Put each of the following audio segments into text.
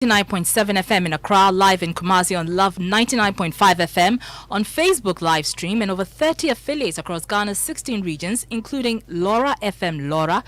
99.7 FM in Accra, live in Kumasi on Love 99.5 FM, on Facebook live stream, and over 30 affiliates across Ghana's 16 regions, including Laura FM Laura,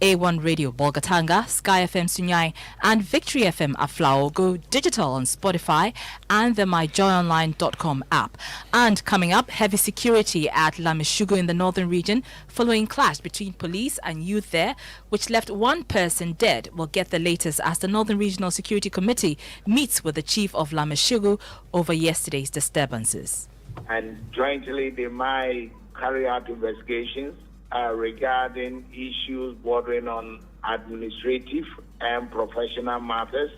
A1 Radio Bolgatanga, Sky FM Sunyai, and Victory FM Aflao. Go digital on Spotify and the myjoyonline.com app. And coming up, heavy security at Lamishugu in the northern region following clash between police and youth there, which left one person dead. We'll get the latest as the Northern Regional Security Committee meets with the chief of Lamishugu over yesterday's disturbances. And jointly they might carry out investigations regarding issues bordering on administrative and professional matters.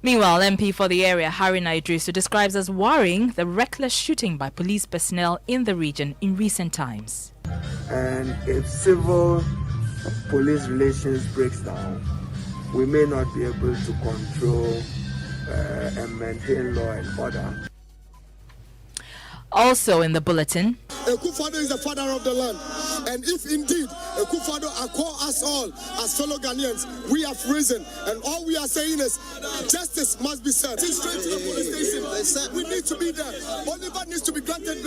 Meanwhile, MP for the area, Haruna Idrisu, describes as worrying the reckless shooting by police personnel in the region in recent times. And if civil police relations breaks down, we may not be able to control and maintain law and order. Also in the bulletin, Akufo-Addo is the father of the land, and if indeed Akufo-Addo call us all as fellow Ghanaians, we have risen, and all we are saying is justice must be served. Straight to the police station. We need to be there. Oliver needs to be granted.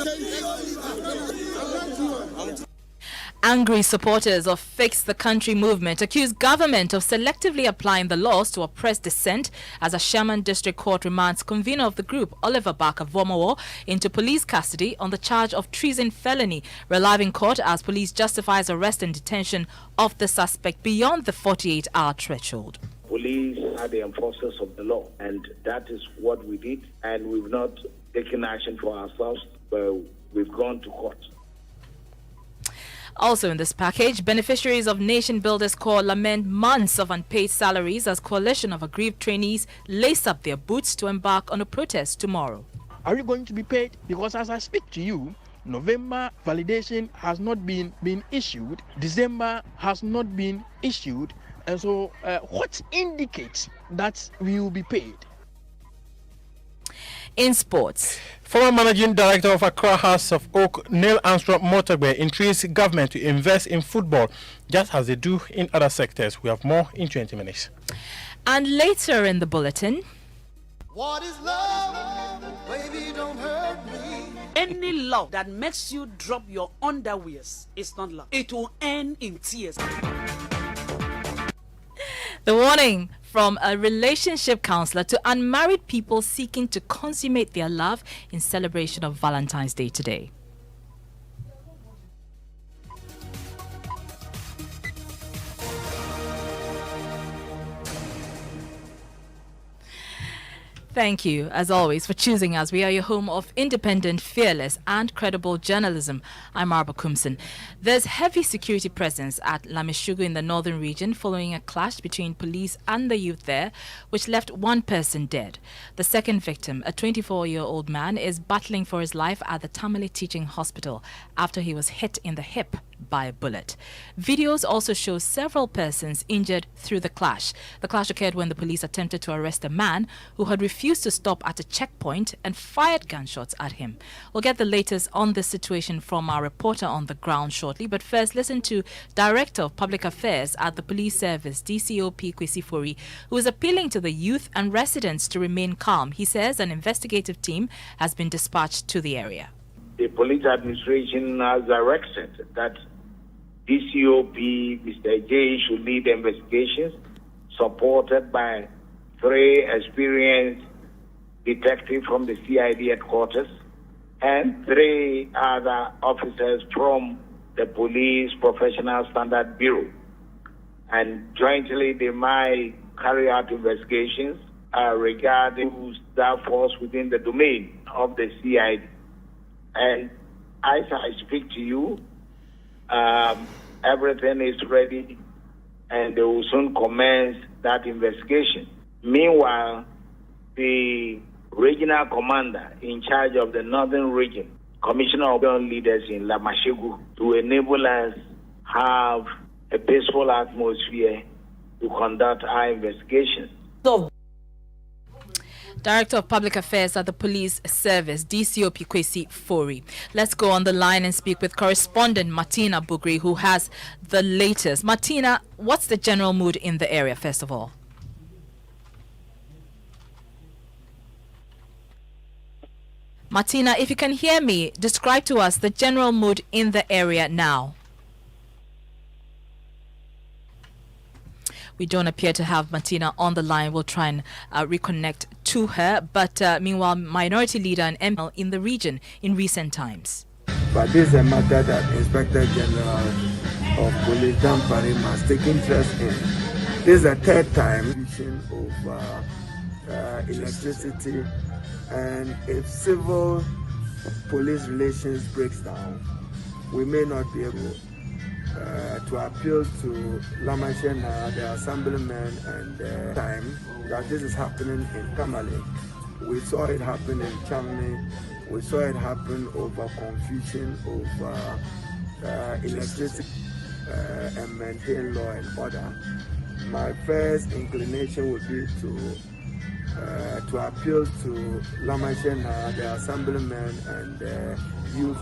angry supporters of Fix the Country movement accuse government of selectively applying the laws to oppress dissent as a Sherman District Court remands convener of the group, Oliver Barker Vomowo, into police custody on the charge of treason felony, relieving court as police justifies arrest and detention of the suspect beyond the 48-hour threshold. Police are the enforcers of the law, and that is what we did, and we've not taken action for ourselves, but we've gone to court. Also in this package, beneficiaries of Nation Builders Corps lament months of unpaid salaries as coalition of aggrieved trainees lace up their boots to embark on a protest tomorrow. Are you going to be paid? Because as I speak to you, November validation has not been issued, December has not been issued, and so what indicates that we will be paid? In sports, former managing director of Accra House of Oak, Neil Armstrong Motorway, intrigues government to invest in football just as they do in other sectors. We have more in 20 minutes. And later in the bulletin, what is love? Baby, don't hurt me. Any love that makes you drop your underwears is not love. It will end in tears. the warning from a relationship counselor to unmarried people seeking to consummate their love in celebration of Valentine's Day today. Thank you, as always, for choosing us. We are your home of independent, fearless, and credible journalism. I'm Arba Kumson. There's heavy security presence at Lamishugu in the northern region following a clash between police and the youth there, which left one person dead. The second victim, a 24-year-old man, is battling for his life at the Tamale Teaching Hospital after he was hit in the hip by a bullet. Videos also show several persons injured through the clash. The clash occurred when the police attempted to arrest a man who had refused to stop at a checkpoint and fired gunshots at him. We'll get the latest on this situation from our reporter on the ground shortly, but first listen to Director of Public Affairs at the Police Service, DCOP Kwesi Fori, who is appealing to the youth and residents to remain calm. He says an investigative team has been dispatched to the area. The police administration has directed that DCOP Mr. J should lead investigations, supported by 3 experienced detectives from the CID headquarters and 3 other officers from the Police Professional Standard Bureau. And jointly they might carry out investigations regarding that falls within the domain of the CID. And as I speak to you, everything is ready and they will soon commence that investigation. Meanwhile, the regional commander in charge of the northern region, Commissioner of Young Leaders in Lamishugu, to enable us have a peaceful atmosphere to conduct our investigation. Director of Public Affairs at the Police Service, DCOP Kwesi Fori. Let's go on the line and speak with correspondent Martina Bugri, who has the latest. Martina, what's the general mood in the area, first of all? Martina, if you can hear me, describe to us the general mood in the area now. We don't appear to have Martina on the line. We'll try and reconnect to her. But meanwhile, Minority Leader and ML in the region in recent times. But this is a matter that Inspector General of Police Dan Parim has taken interest in. This is the third time of electricity, and if civil police relations breaks down, we may not be able to appeal to Lamashena, the assemblymen, and time that this is happening in Tamale. We saw it happen in Chamni. We saw it happen over confusion over electricity and maintain law and order. My first inclination would be to appeal to Lamashena, the assemblymen, and youth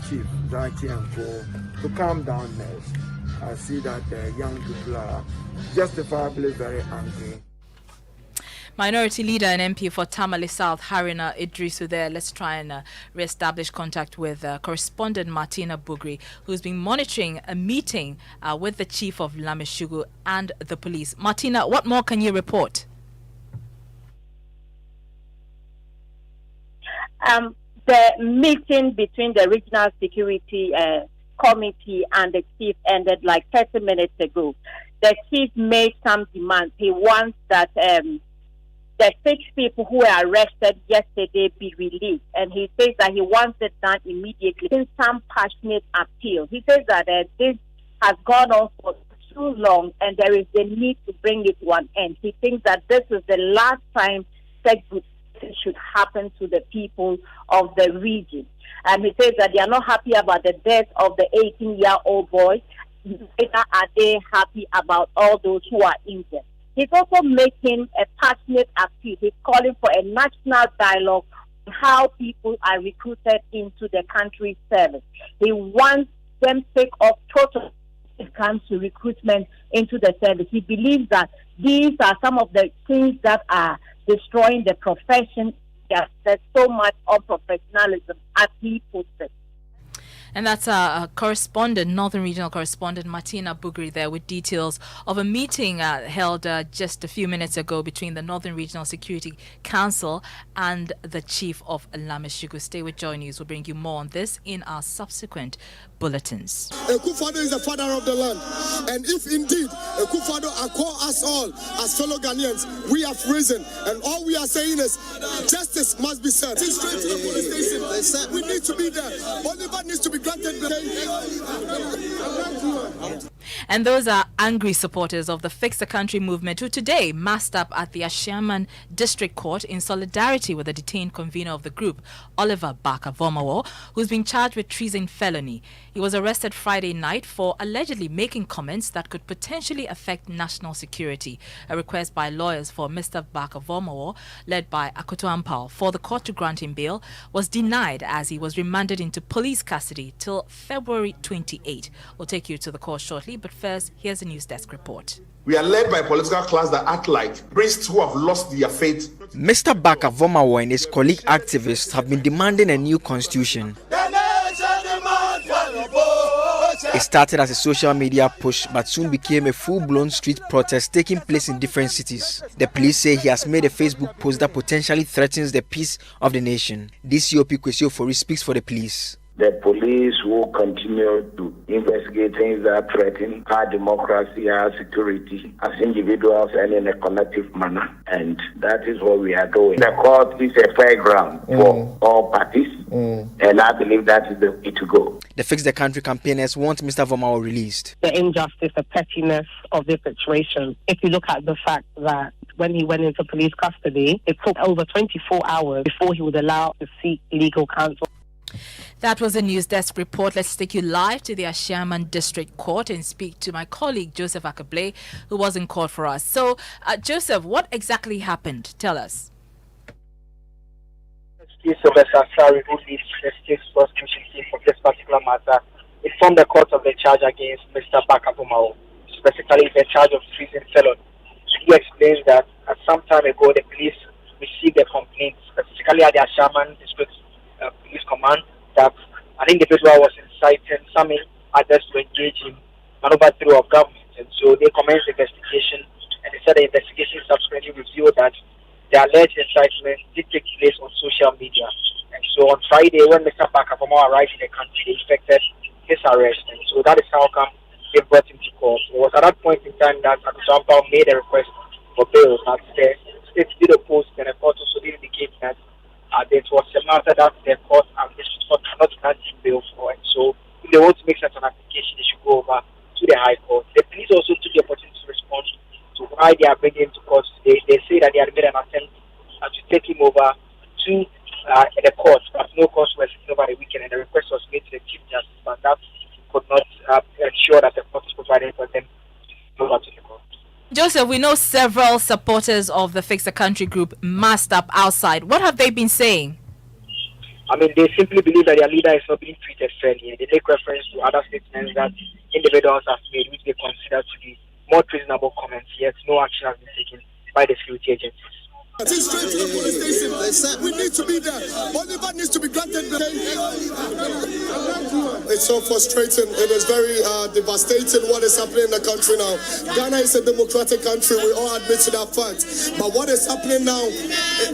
chief Zachi and Co, to calm down next. I see that the young people are justifiably very angry. Minority Leader and MP for Tamale South, Haruna Idrisu there. Let's try and re-establish contact with correspondent Martina Bugri, who's been monitoring a meeting with the chief of Lameshugu and the police. Martina, what more can you report? The meeting between the Regional Security Committee and the chief ended like 30 minutes ago. The chief made some demands. He wants that the 6 people who were arrested yesterday be released, and he says that he wants it done immediately. In some passionate appeal, he says that this has gone on for too long, and there is the need to bring it to an end. He thinks that this is the last time such good things should happen to the people of the region. And he says that they are not happy about the death of the 18-year-old boy. Neither are they happy about all those who are injured. He's also making a passionate appeal. He's calling for a national dialogue on how people are recruited into the country's service. He wants them to take off total when it comes to recruitment into the service. He believes that these are some of the things that are destroying the profession. There's so much unprofessionalism, as he puts it. And that's correspondent, Northern Regional correspondent Martina Bugri there with details of a meeting held just a few minutes ago between the Northern Regional Security Council and the chief of Lameshugu. Stay with Joy News. We'll bring you more on this in our subsequent bulletins. Akufo-Addo is the father of the land. And if indeed Akufo-Addo call us all as fellow Ghanaians, we have risen. And all we are saying is justice must be served. Straight to the police station. We need to be there. Oliver needs to be granted. And those are angry supporters of the Fix the Country movement who today massed up at the Ashaman District Court in solidarity with the detained convener of the group, Oliver Baka-Vomawo, who's been charged with treason felony. He was arrested Friday night for allegedly making comments that could potentially affect national security. A request by lawyers for Mr. Baka-Vomawo, led by Akoto Ampao, for the court to grant him bail was denied as he was remanded into police custody till February 28. We'll take you to the court shortly, but first, here's a news desk report. We are led by a political class that act like priests who have lost their faith. Mr. Baka-Vomawo and his colleague activists have been demanding a new constitution. It started as a social media push but soon became a full-blown street protest taking place in different cities. The police say he has made a Facebook post that potentially threatens the peace of the nation. DCOP Kwesi Ofori speaks for the police. The police will continue to investigate things that threaten our democracy, our security, as individuals and in a collective manner. And that is what we are doing. The court is a fair ground for all parties, and I believe that is the way to go. The Fix the Country campaigners want Mr. Vomawo released. The injustice, the pettiness of the situation. If you look at the fact that when he went into police custody, it took over 24 hours before he was allowed to seek legal counsel. That was a news desk report. Let's take you live to the Ashaman District Court and speak to my colleague Joseph Akable, who was in court for us. So, Joseph, what exactly happened? Tell us. Sylvester Asari, who leads the state prosecution team for this particular matter, informed the court of the charge against Mr. Baka-Vomawo, specifically the charge of treason felony. He explains that at some time ago, the police received a complaint, specifically at the Ashaman District an individual was inciting some others to engage in maneuver of government. And so they commenced the investigation, and they said the investigation subsequently revealed that the alleged incitement did take place on social media. And so on Friday, when Mr. Bakapamo arrived in the country, they effected his arrest. And so that is how come they brought him to court. It was at that point in time that Abusampa made a request for bail. But the state did oppose, and the court also did indicate that it was a matter that the court and the district court cannot grant him bail for. And so if they want to make such an application, they should go over to the High Court. The police also took the opportunity to respond to why they are bringing him to court today. They say that they had made an attempt to take him over to the court, but no court was sitting over the weekend, and the request was made to the Chief Justice, but that could not ensure that the court was provided for them to go over to the court. Joseph, we know several supporters of the Fix the Country group masked up outside. What have they been saying? I mean, they simply believe that their leader is not being treated fairly, and they make reference to other statements that individuals have made, which they consider to be more treasonable comments, yet no action has been taken by the security agencies. Straight to the police station. We need to be there. Oliver needs to be granted the It's so frustrating. It is very devastating what is happening in the country now. Ghana is a democratic country. We all admit to that fact. But what is happening now,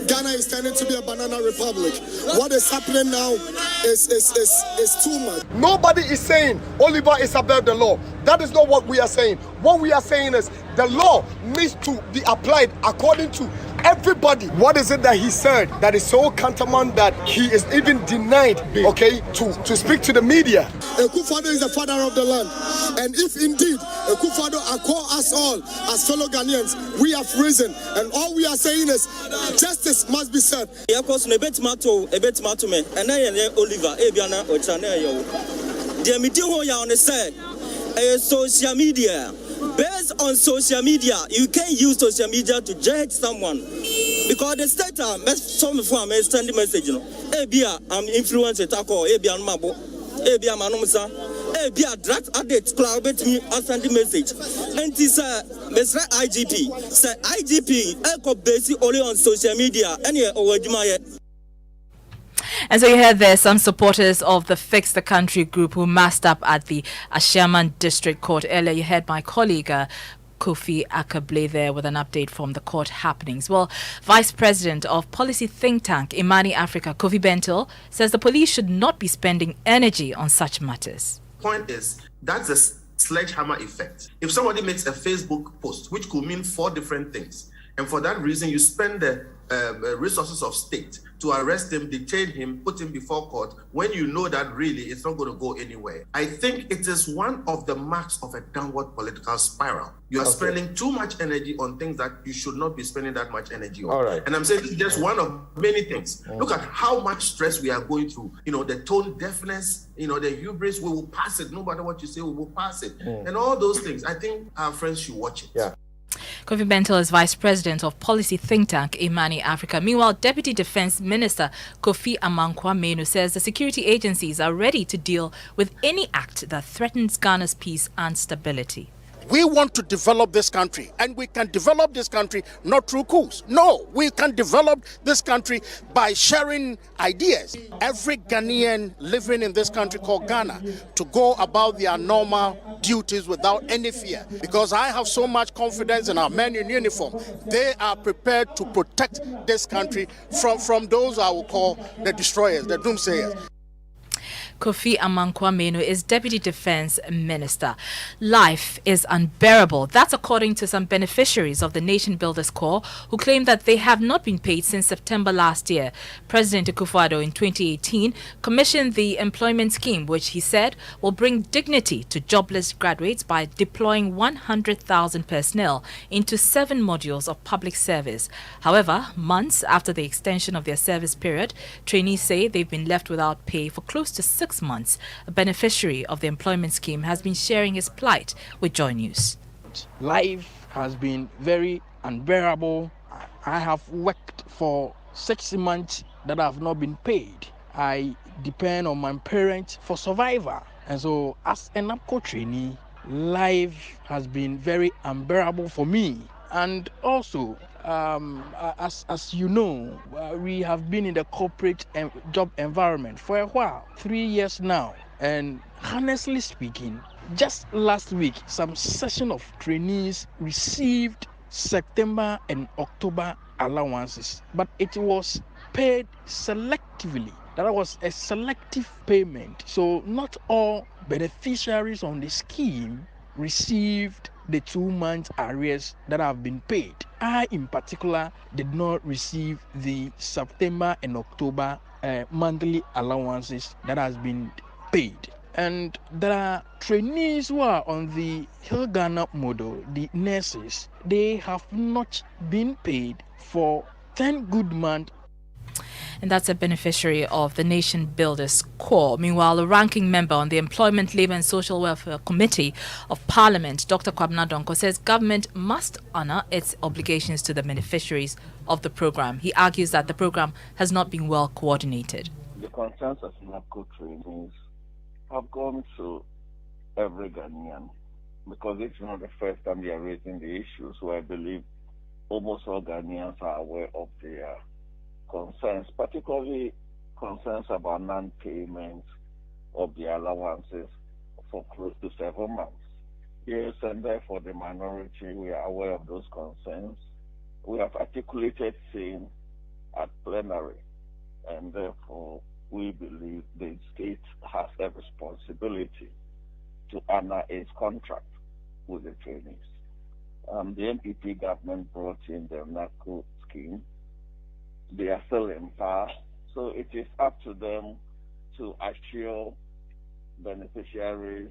Ghana is turning to be a banana republic. What is happening now is too much. Nobody is saying Oliver is above the law. That is not what we are saying. What we are saying is the law needs to be applied according to everybody. What is it that he said that is so tantamount that he is even denied, to speak to the media? Akufo-Addo is the father of the land. And if indeed Akufo-Addo call us all as fellow Ghanaians, we have risen. And all we are saying is justice must be served. Social media. Based on social media, you can use social media to judge someone. Because the state some form a standing message, I'm influencer tako, mabo, manomsa, drug addict club me a standing message. And this Mr. IGP, say IGP, echo basic only on social media, And so you heard there some supporters of the Fix the Country group who masked up at the Ashaman District Court. Earlier you heard my colleague Kofi Akable there with an update from the court happenings. Well, Vice President of Policy Think Tank Imani Africa, Kofi Bentil, says the police should not be spending energy on such matters. Point is, that's a sledgehammer effect. If somebody makes a Facebook post, which could mean 4 different things, and for that reason you spend the resources of state to arrest him, detain him, put him before court, when you know that really it's not going to go anywhere. I think it is one of the marks of a downward political spiral. You are spending too much energy on things that you should not be spending that much energy on. All right. And I'm saying this is just one of many things. Look at how much stress we are going through. The tone deafness, the hubris, we will pass it. No matter what you say, we will pass it. And all those things. I think our friends should watch it. Yeah. Kofi Bentil is Vice President of Policy Think Tank Imani Africa. Meanwhile, Deputy Defense Minister Kofi Amankwa-Menu says the security agencies are ready to deal with any act that threatens Ghana's peace and stability. We want to develop this country, and we can develop this country not through coups. No, we can develop this country by sharing ideas. Every Ghanaian living in this country called Ghana to go about their normal duties without any fear, because I have so much confidence in our men in uniform. They are prepared to protect this country from those I will call the destroyers, the doomsayers. Kofi Amankwa-Menu is Deputy Defense Minister. Life is unbearable. That's according to some beneficiaries of the Nation Builders Corps who claim that they have not been paid since September last year. President Akufo-Addo in 2018 commissioned the employment scheme, which he said will bring dignity to jobless graduates by deploying 100,000 personnel into 7 modules of public service. However, months after the extension of their service period, trainees say they've been left without pay for close to 6 months. A beneficiary of the employment scheme has been sharing his plight with Joy News. Life has been very unbearable. I have worked for 6 months that I have not been paid. I depend on my parents for survival. And so as an APCO trainee, life has been very unbearable for me. And also, as you know, we have been in the corporate job environment for a while, 3 years now. And honestly speaking, just last week, some session of trainees received September and October allowances, but it was paid selectively. That was a selective payment. So not all beneficiaries on the scheme received the 2 months arrears that have been paid. I, in particular, did not receive the September and October monthly allowances that has been paid. And there are trainees who are on the Hill Ghana model, the nurses. They have not been paid for 10 good months. And that's a beneficiary of the Nation Builders Corps. Meanwhile, a ranking member on the Employment, Labour and Social Welfare Committee of Parliament, Dr. Kwabena Donkor, says government must honour its obligations to the beneficiaries of the programme. He argues that the programme has not been well coordinated. The concerns of NAPCO trainees have gone to every Ghanaian because it's not the first time they are raising the issue. So I believe almost all Ghanaians are aware of their concerns, particularly concerns about non-payment of the allowances for close to 7 months. Yes, and therefore the minority, we are aware of those concerns. We have articulated same at plenary, and therefore we believe the state has a responsibility to honor its contract with the trainees. The NPP government brought in the NAPCO scheme. They are still in power, so it is up to them to assure beneficiaries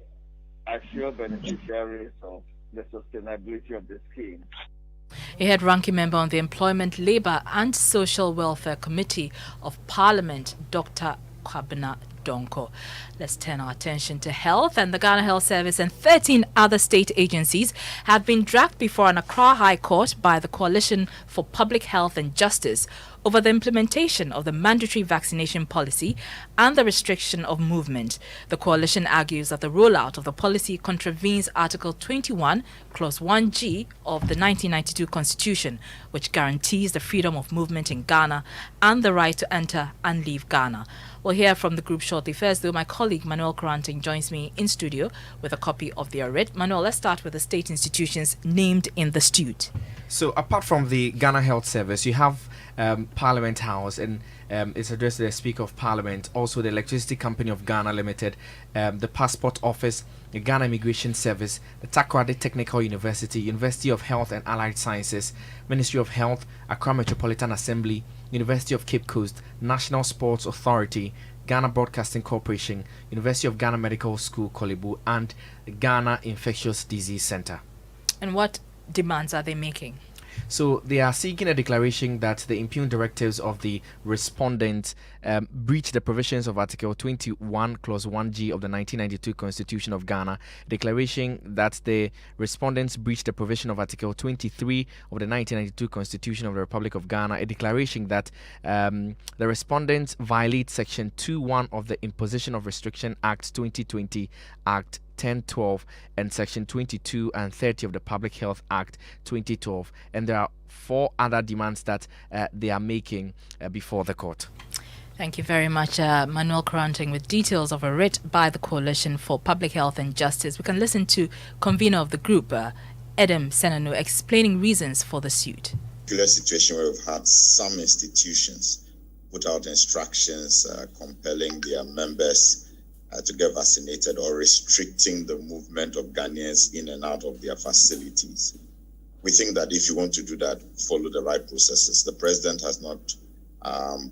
of the sustainability of the scheme. A head-ranking member on the Employment, Labour and Social Welfare Committee of Parliament, Dr. Kwabena Donkor. Let's turn our attention to health. And the Ghana Health Service and 13 other state agencies have been dragged before an Accra High Court by the Coalition for Public Health and Justice over the implementation of the mandatory vaccination policy and the restriction of movement. The coalition argues that the rollout of the policy contravenes Article 21, Clause 1G of the 1992 Constitution, which guarantees the freedom of movement in Ghana and the right to enter and leave Ghana. We'll hear from the group shortly. First, though, my colleague Manuel Karanting joins me in studio with a copy of their writ. Manuel, let's start with the state institutions named in the suit. So, apart from the Ghana Health Service, you have Parliament House, and it's addressed to the Speaker of Parliament, also the Electricity Company of Ghana Limited, the Passport Office, the Ghana Immigration Service, the Takoradi Technical University, University of Health and Allied Sciences, Ministry of Health, Accra Metropolitan Assembly, University of Cape Coast, National Sports Authority, Ghana Broadcasting Corporation, University of Ghana Medical School, Kolebu, and the Ghana Infectious Disease Center. And what demands are they making? So they are seeking a declaration that the impugned directives of the respondent breach the provisions of Article 21, Clause 1G of the 1992 Constitution of Ghana, declaration that the respondents breach the provision of Article 23 of the 1992 Constitution of the Republic of Ghana, a declaration that the respondents violate Section 2.1 of the Imposition of Restriction Act 2020 Act 1012 and Section 22 and 30 of the Public Health Act 2012, and there are 4 other demands that they are making before the court. Thank you very much, Manuel Karanting, with details of a writ by the Coalition for Public Health and Justice. We can listen to convener of the group, Edem Senanu, explaining reasons for the suit. Situation where we've had some institutions put out instructions compelling their members to get vaccinated or restricting the movement of Ghanaians in and out of their facilities. We think that if you want to do that, follow the right processes. The president has not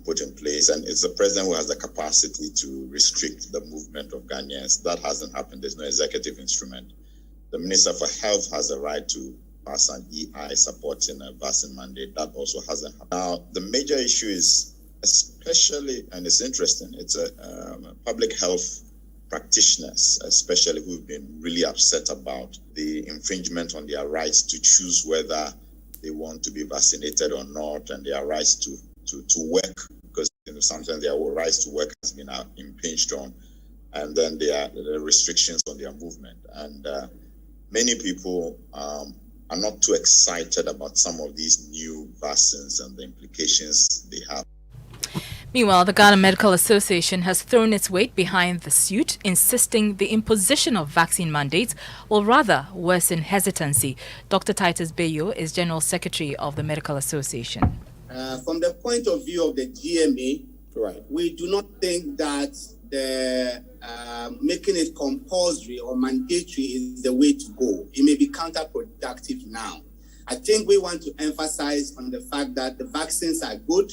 put in place, and it's the president who has the capacity to restrict the movement of Ghanaians. That hasn't happened. There's no executive instrument. The Minister for Health has the right to pass an EI supporting a vaccine mandate. That also hasn't happened. Now, the major issue is, especially, and it's interesting, it's public health practitioners, especially, who've been really upset about the infringement on their rights to choose whether they want to be vaccinated or not, and their rights to work, because sometimes their rights to work has been impinged on, and then there are the restrictions on their movement. And many people are are not too excited about some of these new vaccines and the implications they have. Meanwhile, the Ghana Medical Association has thrown its weight behind the suit, insisting the imposition of vaccine mandates will rather worsen hesitancy. Dr. Titus Bayo is General Secretary of the Medical Association. From the point of view of the GMA, we do not think that the making it compulsory or mandatory is the way to go. It may be counterproductive now. I think we want to emphasize on the fact that the vaccines are good.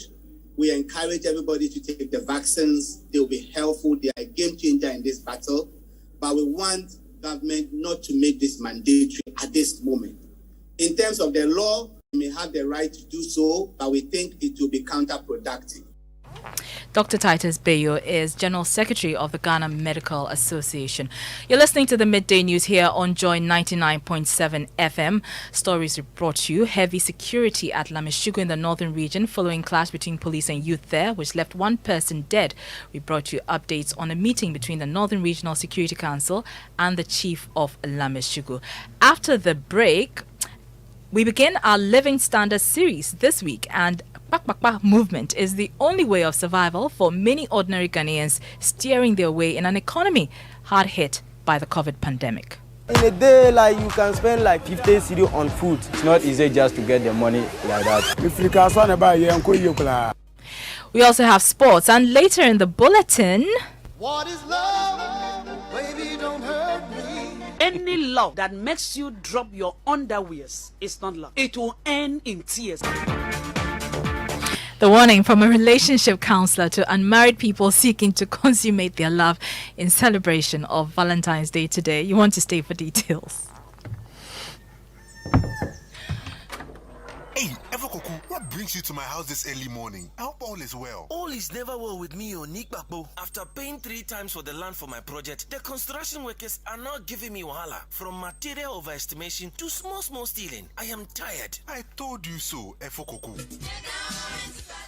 We encourage everybody to take the vaccines. They will be helpful. They are a game changer in this battle. But we want government not to make this mandatory at this moment. In terms of the law, we may have the right to do so, but we think it will be counterproductive. Dr. Titus Bayo is General Secretary of the Ghana Medical Association. You're listening to the Midday News here on Joy997 FM. Stories brought to you. Heavy security at Lameshugu in the northern region following clash between police and youth there, which left one person dead. We brought you updates on a meeting between the Northern Regional Security Council and the Chief of Lameshugu. After the break, we begin our Living Standards series this week, and Bakbakba movement is the only way of survival for many ordinary Ghanaians steering their way in an economy hard hit by the COVID pandemic. In a day, like you can spend like 50 cedi on food. It's not easy just to get the money like that. We also have sports, and later in the bulletin, What is love? Baby, don't hurt me. Any love that makes you drop your underwears is not love. It will end in tears. the warning from a relationship counselor to unmarried people seeking to consummate their love in celebration of Valentine's Day today. You want to stay for details. Hey, Evokoku, what brings you to my house this early morning? I hope all is well. All is never well with me, Nick Bakbo. After paying 3 times for the land for my project, the construction workers are now giving me wahala. From material overestimation to small stealing. I am tired. I told you so, Evokoku.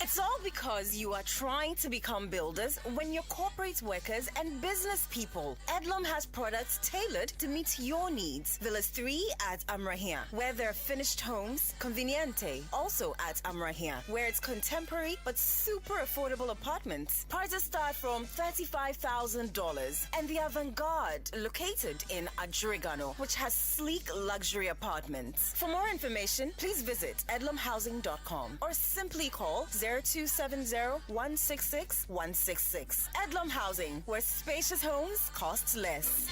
It's all because you are trying to become builders when you're corporate workers and business people. Edlum has products tailored to meet your needs. Villas 3 at Amrahia, where there are finished homes, convenient. Also at Amrahia, where it's contemporary but super affordable apartments. Prices start from $35,000. And the Avant-Garde, located in Adjurigano, which has sleek luxury apartments. For more information, please visit edlumhousing.com or simply call 0270-166-166. Edlum Housing, where spacious homes cost less.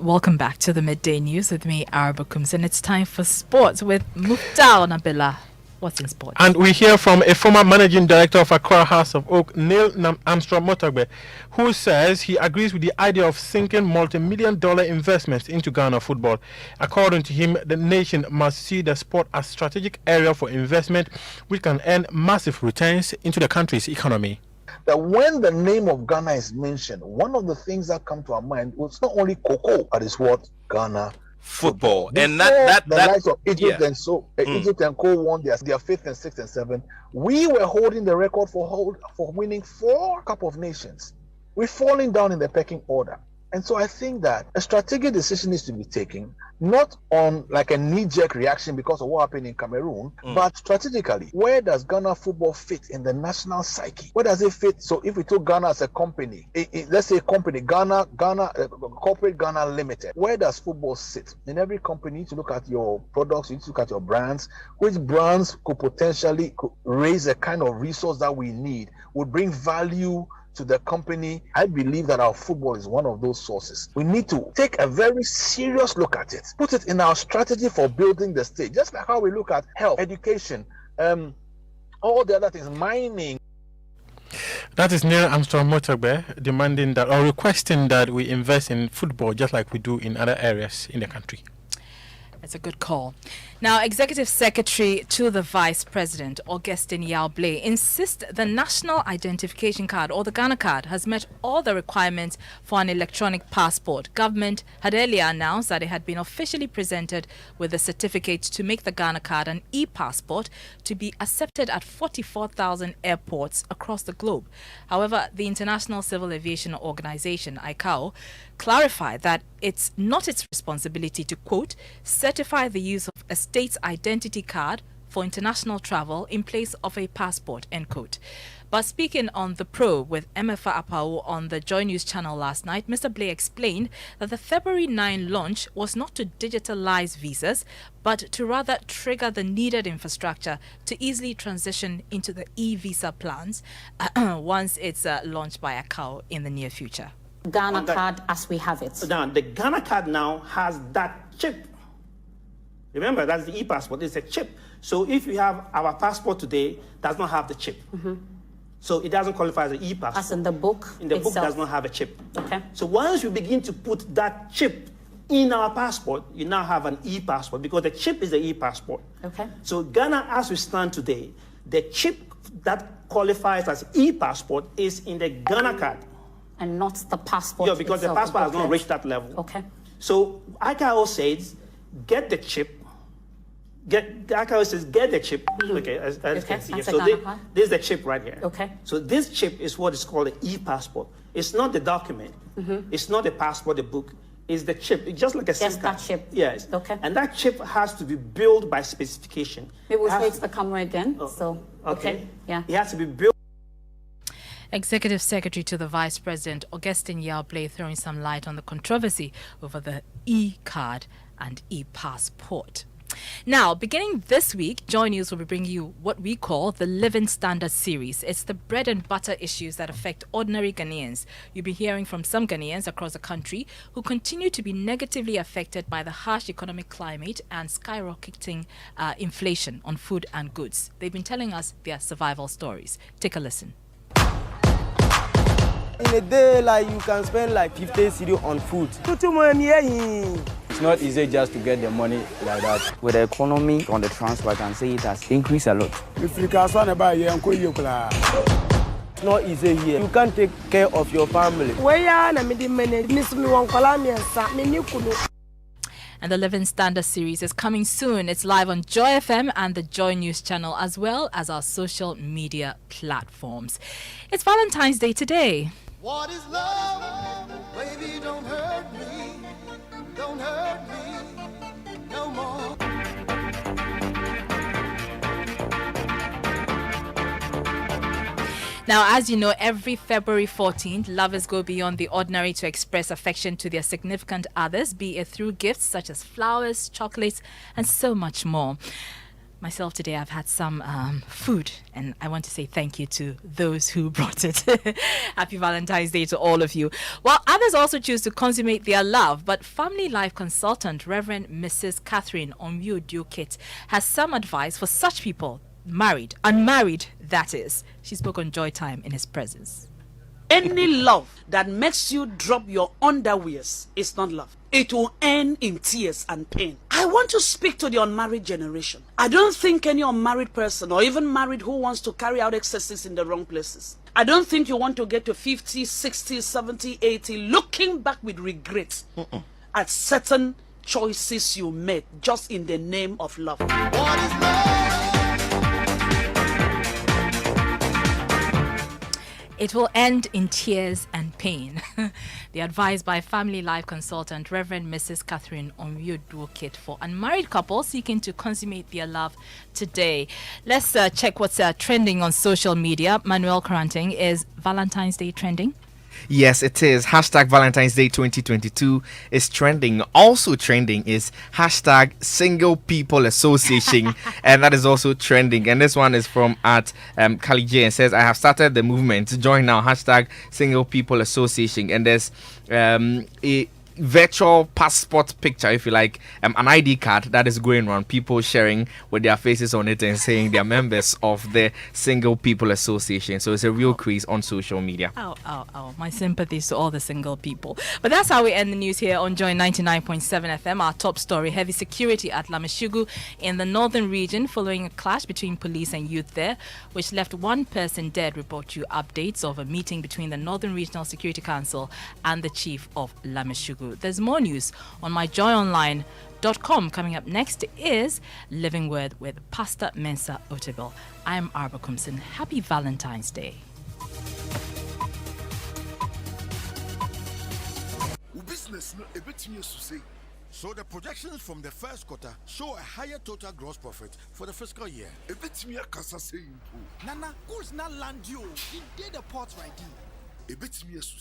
Welcome back to the Midday News with me, Araba Kums, and it's time for sports with Muftao Nabila. What's in sports? And we hear from a former managing director of Accra House of Oak, Neil Armstrong Motagbe, who says he agrees with the idea of sinking multi-million-dollar investments into Ghana football. According to him, the nation must see the sport as a strategic area for investment, which can earn massive returns into the country's economy. That when the name of Ghana is mentioned, one of the things that come to our mind was not only cocoa, but it's what Ghana football. Before And that likes of Egypt yeah. and Egypt and Co won their 5th and 6th and 7th. We were holding the record for winning 4 Cup of Nations. We're falling down in the pecking order. And so I think that a strategic decision needs to be taken, not on like a knee-jerk reaction because of what happened in Cameroon, but strategically. Where does Ghana football fit in the national psyche? Where does it fit? So if we took Ghana as a company, let's say company, corporate Ghana Limited, where does football sit? In every company, you need to look at your products, you need to look at your brands. Which brands could potentially raise a kind of resource that we need, would bring value to the company? I believe that our football is one of those sources. We need to take a very serious look at it, put it in our strategy for building the state, just like how we look at health, education, all the other things, mining. That is Neil Armstrong Motagbe demanding that or requesting that we invest in football just like we do in other areas in the country. It's a good call. Now, Executive Secretary to the Vice President, Augustine Yao-Blay, insists the National Identification Card, or the Ghana card, has met all the requirements for an electronic passport. Government had earlier announced that it had been officially presented with a certificate to make the Ghana card an e-passport to be accepted at 44,000 airports across the globe. However, the International Civil Aviation Organization, ICAO, clarified that it's not its responsibility to, quote, certify the use of a state's identity card for international travel in place of a passport, end quote. But speaking on The Probe with Emefa Apao on the Joy News channel last night, Mr. Blay explained that the February 9 launch was not to digitalize visas, but to rather trigger the needed infrastructure to easily transition into the e-visa plans once it's launched by ICAO in the near future. Ghana card as we have it. Now, the Ghana card now has that chip. Remember, that's the e-passport. It's a chip. So if you have our passport today, does not have the chip. So it doesn't qualify as an e-passport. As in the book In the itself. book does not have a chip. Okay. So once you begin to put that chip in our passport, you now have an e-passport because the chip is the e-passport. Okay. So Ghana, as we stand today, the chip that qualifies as e-passport is in the Ghana card. And not the passport. Yeah, because the passport has not reached that level. Okay. So ICAO says, get the chip. ICAO says, get the chip. Okay, as you can see here. So this is the chip right here. Okay. So this chip is what is called an e-passport. It's not the document. It's not the passport, the book. It's the chip. It's just like a SIM card. That chip. Yes. Okay. And that chip has to be built by specification. Maybe we'll face the camera again. So, okay. Yeah. It has to be built. Executive Secretary to the Vice President, Augustine Yao-Blay, throwing some light on the controversy over the e-card and e-passport. Now, beginning this week, Joy News will be bringing you what we call the Living Standard series. It's the bread and butter issues that affect ordinary Ghanaians. You'll be hearing from some Ghanaians across the country who continue to be negatively affected by the harsh economic climate and skyrocketing inflation on food and goods. They've been telling us their survival stories. Take a listen. In a day, like you can spend like 50 cedi on food. It's not easy just to get the money like that. With the economy on the transport, I can say it has increased a lot. It's not easy here. You can't take care of your family. And the Living Standard series is coming soon. It's live on Joy FM and the Joy News channel, as well as our social media platforms. It's Valentine's Day today. What is love? Baby, don't hurt me. Don't hurt me no more. Now, as you know, every February 14th, lovers go beyond the ordinary to express affection to their significant others, be it through gifts such as flowers, chocolates, and so much more. Myself today, I've had some food, and I want to say thank you to those who brought it. Happy Valentine's Day to all of you. While others also choose to consummate their love, but family life consultant Reverend Mrs. Catherine Omyu-Diokit has some advice for such people, married, unmarried, that is. She spoke on Joy Time in his presence. Any love that makes you drop your underwears is not love. It will end in tears and pain. I want to speak to the unmarried generation. I don't think any unmarried person or even married who wants to carry out excesses in the wrong places. I don't think you want to get to 50, 60, 70, 80 looking back with regret at certain choices you made just in the name of love. What is love? It will end in tears and pain. The advice by family life consultant Reverend Mrs. Catherine Omyu-Diokit for unmarried couples seeking to consummate their love today. Let's check what's trending on social media. Manuel Karanting, is Valentine's Day trending? Yes, it is. Hashtag Valentine's Day 2022 is trending. Also trending is hashtag Single People Association, and that is also trending. And this one is from at Kali J and says, I have started the movement. Join now. Hashtag Single People Association. And there's virtual passport picture, if you like, an ID card that is going around, people sharing with their faces on it and saying they're members of the Single People Association. So it's a real craze on social media. Ow. My sympathies to all the single people. But that's how we end the news here on Joy997 FM. Our top story: heavy security at Lameshugu in the northern region following a clash between police and youth there, which left one person dead. Report you updates of a meeting between the Northern Regional Security Council and the chief of Lameshugu. There's more news on myjoyonline.com. Coming up next is Living Word with Pastor Mensa Otabil. I'm Arba Kumsin. Happy Valentine's Day. Business a bit news to say. So the projections from the first quarter show a higher total gross profit for the fiscal year. A bit me kasa saying Nana, who's not land you? He did the port right. A bit me